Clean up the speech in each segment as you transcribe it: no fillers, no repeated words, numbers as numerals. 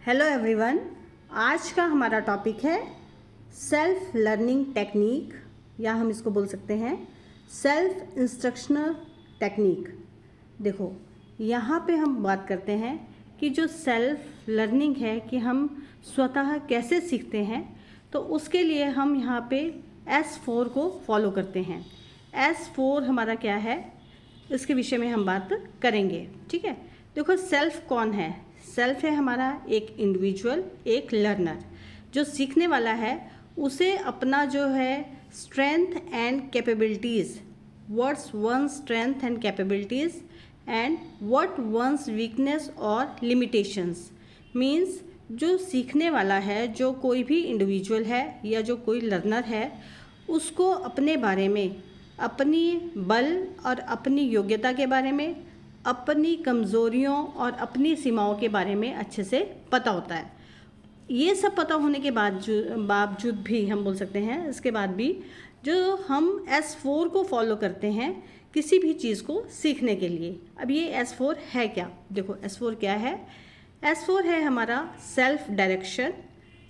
Hello everyone. आज का हमारा टॉपिक है सेल्फ लर्निंग टेक्निक, या हम इसको बोल सकते हैं सेल्फ इंस्ट्रक्शनल टेक्निक। देखो, यहाँ पे हम बात करते हैं कि जो सेल्फ लर्निंग है कि हम स्वतः कैसे सीखते हैं, तो उसके लिए हम यहाँ पे S4 को फॉलो करते हैं। S4 हमारा क्या है, इसके विषय में हम बात करेंगे। ठीक है, देखो सेल्फ कौन है? सेल्फ है हमारा एक इंडिविजुअल, एक लर्नर। जो सीखने वाला है उसे अपना जो है strength and capabilities, what's one strength and capabilities and what one's weakness और लिमिटेशंस, मीन्स जो सीखने वाला है, जो कोई भी इंडिविजुअल है या जो कोई लर्नर है, उसको अपने बारे में, अपनी बल और अपनी योग्यता के बारे में, अपनी कमज़ोरियों और अपनी सीमाओं के बारे में अच्छे से पता होता है। ये सब पता होने के बावजूद भी हम बोल सकते हैं, इसके बाद भी जो हम S4 को फॉलो करते हैं किसी भी चीज़ को सीखने के लिए। अब ये S4 है क्या? देखो S4 क्या है? S4 है हमारा self direction,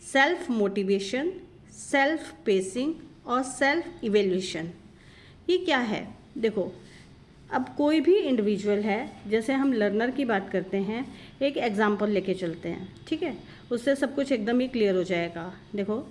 self motivation, self pacing और सेल्फ इवेल्यूशन। ये क्या है? देखो, अब कोई भी इंडिविजुअल है, जैसे हम लर्नर की बात करते हैं, एक एग्जाम्पल लेके चलते हैं। ठीक है, उससे सब कुछ एकदम ही क्लियर हो जाएगा। देखो,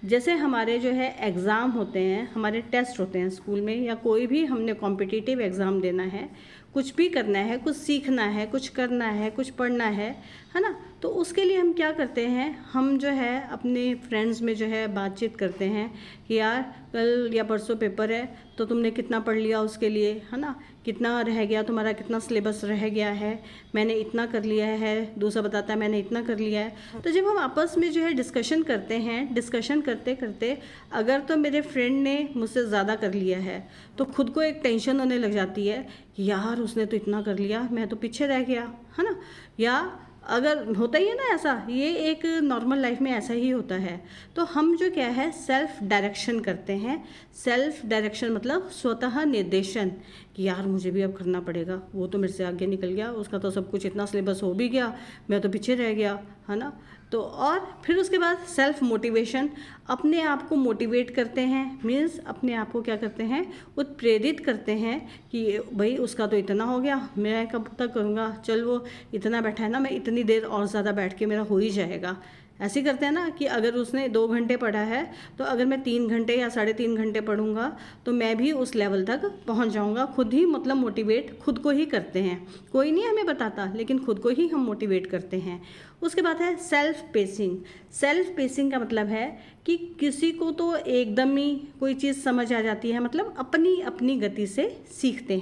जैसे हमारे जो है एग्ज़ाम होते हैं, हमारे टेस्ट होते हैं स्कूल में, या कोई भी हमने कॉम्पिटिटिव एग्ज़ाम देना है, कुछ भी करना है, कुछ सीखना है, कुछ करना है, कुछ पढ़ना है ना, तो उसके लिए हम क्या करते हैं, हम जो है अपने फ्रेंड्स में जो है बातचीत करते हैं कि यार कल या परसों पेपर है, तो तुमने कितना पढ़ लिया उसके लिए, है ना, कितना रह गया तुम्हारा, कितना सिलेबस रह गया है, मैंने इतना कर लिया है, दूसरा बताता है मैंने इतना कर लिया है। तो जब हम आपस में जो है डिस्कशन करते हैं, डिस्कशन करते करते अगर तो मेरे फ्रेंड ने मुझसे ज़्यादा कर लिया है, तो खुद को एक टेंशन होने लग जाती है कि यार उसने तो इतना कर लिया, मैं तो पीछे रह गया, है ना। या अगर होता ही है ना ऐसा, ये एक नॉर्मल लाइफ में ऐसा ही होता है। तो हम जो क्या है सेल्फ डायरेक्शन करते हैं। सेल्फ डायरेक्शन मतलब स्वतः निर्देशन कि यार मुझे भी अब करना पड़ेगा, वो तो मेरे से आगे निकल गया, उसका तो सब कुछ इतना सिलेबस हो भी गया, मैं तो पीछे रह गया, है ना। तो और फिर उसके बाद सेल्फ मोटिवेशन, अपने आप को मोटिवेट करते हैं, मीन्स अपने आप को क्या करते हैं, उत्प्रेरित करते हैं कि भाई उसका तो इतना हो गया, मैं कब तक करूँगा, चल वो इतना बैठा है ना, मैं इतनी देर और ज़्यादा बैठ के मेरा हो ही जाएगा। ऐसे ही करते हैं ना कि अगर उसने 2 घंटे पढ़ा है, तो अगर मैं 3 घंटे या 3.5 घंटे पढ़ूंगा तो मैं भी उस लेवल तक पहुंच जाऊंगा। खुद ही मतलब मोटिवेट खुद को ही करते हैं, कोई नहीं हमें बताता, लेकिन खुद को ही हम मोटिवेट करते हैं। उसके बाद है सेल्फ पेसिंग। सेल्फ पेसिंग का मतलब है कि किसी को तो एकदम ही कोई चीज़ समझ आ जाती है, मतलब अपनी अपनी गति से सीखते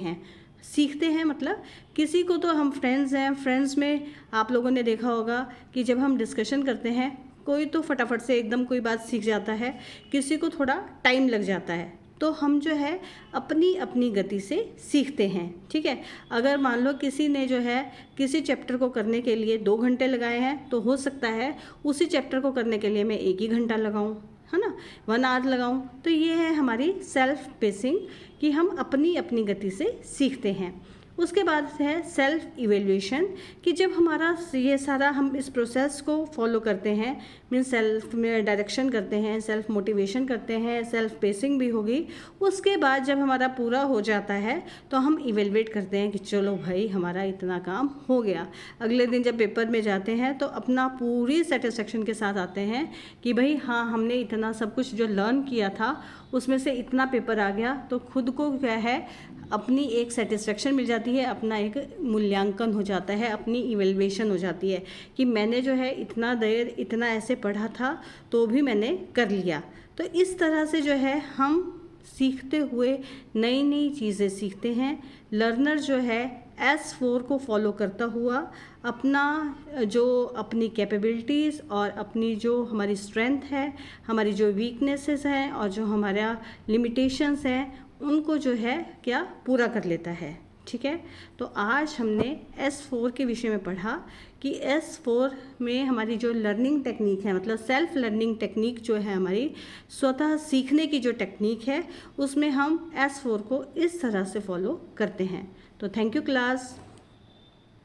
हैं मतलब किसी को, तो हम फ्रेंड्स हैं, फ्रेंड्स में आप लोगों ने देखा होगा कि जब हम डिस्कशन करते हैं, कोई तो फटाफट से एकदम कोई बात सीख जाता है, किसी को थोड़ा टाइम लग जाता है। तो हम जो है अपनी अपनी गति से सीखते हैं। ठीक है, अगर मान लो किसी ने जो है किसी चैप्टर को करने के लिए 2 घंटे लगाए हैं, तो हो सकता है उसी चैप्टर को करने के लिए मैं 1 ही घंटा लगाऊं, है ना, 1 आवर लगाऊं। तो ये है हमारी सेल्फ पेसिंग कि हम अपनी अपनी गति से सीखते हैं। उसके बाद है सेल्फ इवेल्यूएशन कि जब हमारा ये सारा हम इस प्रोसेस को फॉलो करते हैं, मीन्स सेल्फ में डायरेक्शन करते हैं, सेल्फ मोटिवेशन करते हैं, सेल्फ पेसिंग भी होगी, उसके बाद जब हमारा पूरा हो जाता है तो हम इवेलुएट करते हैं कि चलो भाई हमारा इतना काम हो गया। अगले दिन जब पेपर में जाते हैं तो अपना पूरी सेटिस्फेक्शन के साथ आते हैं कि भाई हाँ, हमने इतना सब कुछ जो लर्न किया था उसमें से इतना पेपर आ गया। तो खुद को क्या है, अपनी एक सेटिस्फेक्शन मिल जाती है, अपना एक मूल्यांकन हो जाता है, अपनी इवेल्युएशन हो जाती है कि मैंने जो है इतना देर इतना ऐसे पढ़ा था तो भी मैंने कर लिया। तो इस तरह से जो है हम सीखते हुए नई नई चीज़ें सीखते हैं। लर्नर जो है S4 को फॉलो करता हुआ अपना जो अपनी कैपेबिलिटीज़ और अपनी जो हमारी स्ट्रेंथ है, हमारी जो वीकनेसेस हैं और जो हमारा लिमिटेशंस हैं, उनको जो है क्या पूरा कर लेता है। ठीक है, तो आज हमने S4 के विषय में पढ़ा कि S4 में हमारी जो लर्निंग टेक्निक है, मतलब सेल्फ लर्निंग टेक्निक जो है, हमारी स्वतः सीखने की जो टेक्निक है, उसमें हम S4 को इस तरह से फॉलो करते हैं। तो थैंक यू क्लास।